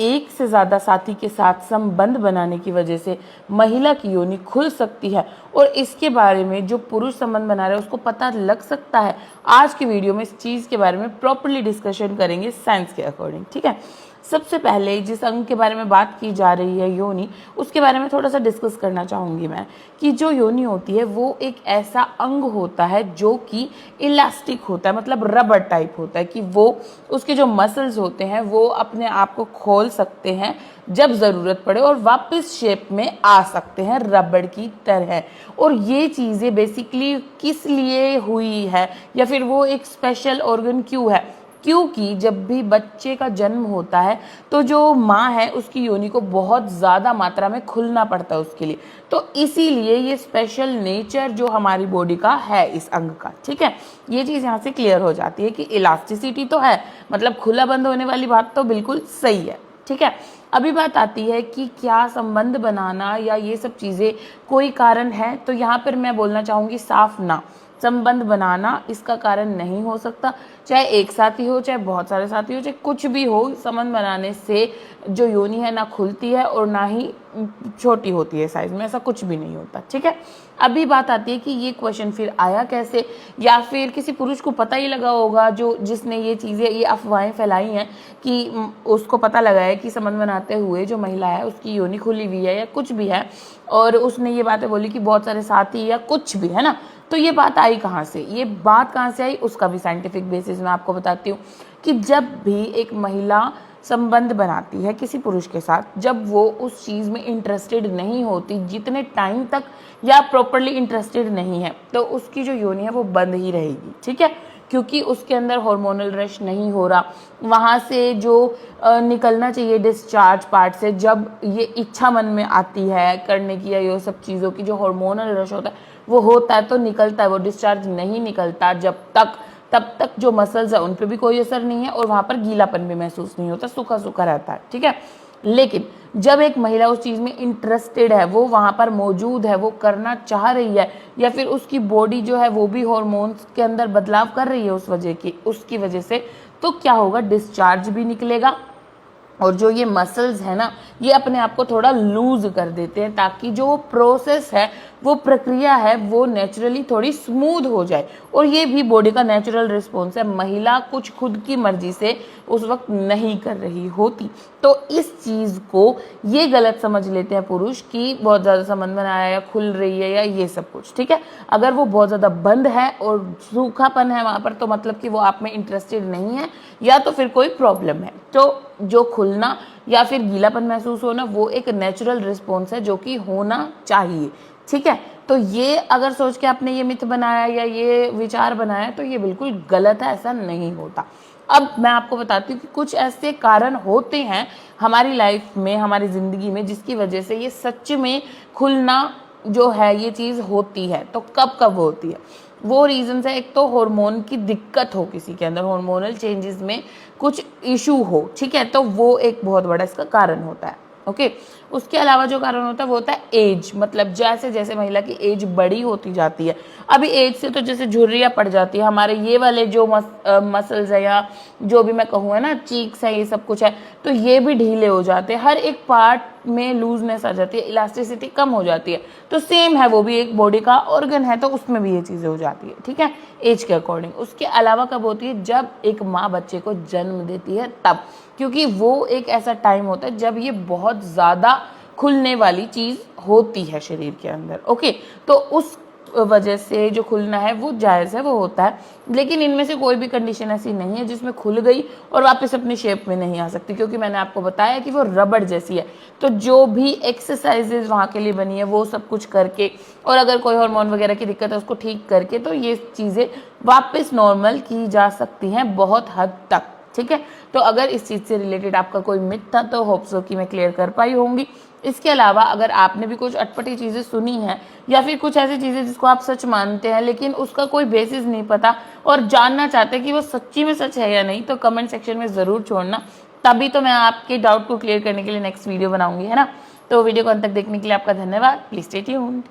एक से ज़्यादा साथी के साथ संबंध बनाने की वजह से महिला की योनि खुल सकती है और इसके बारे में जो पुरुष संबंध बना रहे हैं उसको पता लग सकता है। आज की वीडियो में इस चीज़ के बारे में प्रॉपर्ली डिस्कशन करेंगे साइंस के अकॉर्डिंग, ठीक है। सबसे पहले जिस अंग के बारे में बात की जा रही है योनि, उसके बारे में थोड़ा सा डिस्कस करना चाहूँगी मैं कि जो योनि होती है वो एक ऐसा अंग होता है जो कि इलास्टिक होता है, मतलब रबर टाइप होता है कि वो उसके जो मसल्स होते हैं वो अपने आप को खोल सकते हैं जब ज़रूरत पड़े और वापस शेप में आ सकते हैं रबड़ की तरह। और ये चीज़ें बेसिकली किस लिए हुई है या फिर वो एक स्पेशल ऑर्गन क्यों है, क्योंकि जब भी बच्चे का जन्म होता है तो जो माँ है उसकी योनि को बहुत ज़्यादा मात्रा में खुलना पड़ता है उसके लिए, तो इसीलिए ये स्पेशल नेचर जो हमारी बॉडी का है इस अंग का, ठीक है। ये चीज़ यहाँ से क्लियर हो जाती है कि इलास्टिसिटी तो है, मतलब खुला बंद होने वाली बात तो बिल्कुल सही है, ठीक है। अभी बात आती है कि क्या संबंध बनाना या ये सब चीज़ें कोई कारण है, तो यहाँ पर मैं बोलना चाहूँगी साफ ना। संबंध बनाना इसका कारण नहीं हो सकता, चाहे एक साथी हो, चाहे बहुत सारे साथी हो, चाहे कुछ भी हो, संबंध बनाने से जो योनि है ना खुलती है और ना ही छोटी होती है साइज में, ऐसा कुछ भी नहीं होता, ठीक है। अभी बात आती है कि ये क्वेश्चन फिर आया कैसे, या फिर किसी पुरुष को पता ही लगा होगा जो जिसने ये चीज़ें, ये अफवाहें फैलाई हैं कि उसको पता लगा है कि संबंध बनाते हुए जो महिला है उसकी योनि खुली हुई है या कुछ भी है, और उसने ये बातें बोली कि बहुत सारे साथी या कुछ भी है ना। तो ये बात आई कहाँ से, ये बात कहाँ से आई उसका भी साइंटिफिक बेसिस मैं आपको बताती हूँ कि जब भी एक महिला संबंध बनाती है किसी पुरुष के साथ, जब वो उस चीज़ में इंटरेस्टेड नहीं होती जितने टाइम तक, या प्रॉपरली इंटरेस्टेड नहीं है, तो उसकी जो योनि है वो बंद ही रहेगी, ठीक है, क्योंकि उसके अंदर हार्मोनल रश नहीं हो रहा। वहाँ से जो निकलना चाहिए डिस्चार्ज पार्ट से, जब ये इच्छा मन में आती है करने की या ये सब चीज़ों की, जो हार्मोनल रश होता है वो होता है तो निकलता है, वो डिस्चार्ज नहीं निकलता तब तक जो मसल्स है उन पर भी कोई असर नहीं है और वहाँ पर गीलापन भी महसूस नहीं होता, सूखा सूखा रहता है, ठीक है। लेकिन जब एक महिला उस चीज़ में इंटरेस्टेड है, वो वहाँ पर मौजूद है, वो करना चाह रही है, या फिर उसकी बॉडी जो है वो भी हॉर्मोन्स के अंदर बदलाव कर रही है उसकी वजह से, तो क्या होगा, डिस्चार्ज भी निकलेगा और जो ये मसल्स है ना ये अपने आप को थोड़ा लूज कर देते हैं ताकि जो प्रोसेस है, वो प्रक्रिया है, वो नेचुरली थोड़ी स्मूथ हो जाए। और ये भी बॉडी का नेचुरल रिस्पॉन्स है, महिला कुछ खुद की मर्जी से उस वक्त नहीं कर रही होती। तो इस चीज़ को ये गलत समझ लेते हैं पुरुष कि बहुत ज़्यादा संबंध बनाया या खुल रही है या ये सब कुछ, ठीक है। अगर वो बहुत ज़्यादा बंद है और सूखापन है वहाँ पर, तो मतलब कि वो आप में इंटरेस्टेड नहीं है या तो फिर कोई प्रॉब्लम है। तो जो खुलना या फिर गीलापन महसूस होना वो एक नेचुरल रिस्पॉन्स है जो कि होना चाहिए, ठीक है। तो ये अगर सोच के आपने ये मिथ बनाया या ये विचार बनाया तो ये बिल्कुल गलत है, ऐसा नहीं होता। अब मैं आपको बताती हूँ कि कुछ ऐसे कारण होते हैं हमारी लाइफ में, हमारी ज़िंदगी में, जिसकी वजह से ये सच में खुलना जो है ये चीज़ होती है। तो कब कब होती है, वो रीजंस है, एक तो हार्मोन की दिक्कत हो, किसी के अंदर हार्मोनल चेंजेस में कुछ इशू हो, ठीक है, तो वो एक बहुत बड़ा इसका कारण होता है, ओके। उसके अलावा जो कारण होता है वो होता है एज, मतलब जैसे जैसे महिला की एज बड़ी होती जाती है, अभी एज से तो जैसे झुर्रियाँ पड़ जाती है, हमारे ये वाले जो मसल्स है या जो भी मैं कहूँ है ना, चीक्स है, ये सब कुछ है, तो ये भी ढीले हो जाते हैं, हर एक पार्ट में लूजनेस आ जाती है, इलास्टिसिटी कम हो जाती है। तो सेम है, वो भी एक बॉडी का ऑर्गन है, तो उसमें भी ये चीज़ें हो जाती है, ठीक है, एज के अकॉर्डिंग। उसके अलावा कब होती है, जब एक माँ बच्चे को जन्म देती है तब, क्योंकि वो एक ऐसा टाइम होता है जब ये बहुत ज़्यादा खुलने वाली चीज़ होती है शरीर के अंदर, ओके। तो उस वजह से जो खुलना है वो जायज़ है, वो होता है। लेकिन इनमें से कोई भी कंडीशन ऐसी नहीं है जिसमें खुल गई और वापस अपनी शेप में नहीं आ सकती, क्योंकि मैंने आपको बताया कि वो रबड़ जैसी है। तो जो भी एक्सरसाइजेज वहाँ के लिए बनी है वो सब कुछ करके, और अगर कोई हार्मोन वगैरह की दिक्कत है उसको ठीक करके, तो ये चीज़ें वापस नॉर्मल की जा सकती हैं बहुत हद तक, ठीक है। तो अगर इस चीज़ से रिलेटेड आपका कोई मिथ था तो होप सो कि मैं क्लियर कर पाई होंगी। इसके अलावा अगर आपने भी कुछ अटपटी चीज़ें सुनी हैं या फिर कुछ ऐसी चीज़ें जिसको आप सच मानते हैं लेकिन उसका कोई बेसिस नहीं पता और जानना चाहते हैं कि वो सच्ची में सच है या नहीं, तो कमेंट सेक्शन में ज़रूर छोड़ना, तभी तो मैं आपके डाउट को क्लियर करने के लिए नेक्स्ट वीडियो बनाऊंगी, है ना। तो वीडियो को अंत तक देखने के लिए आपका धन्यवाद। Please stay tuned.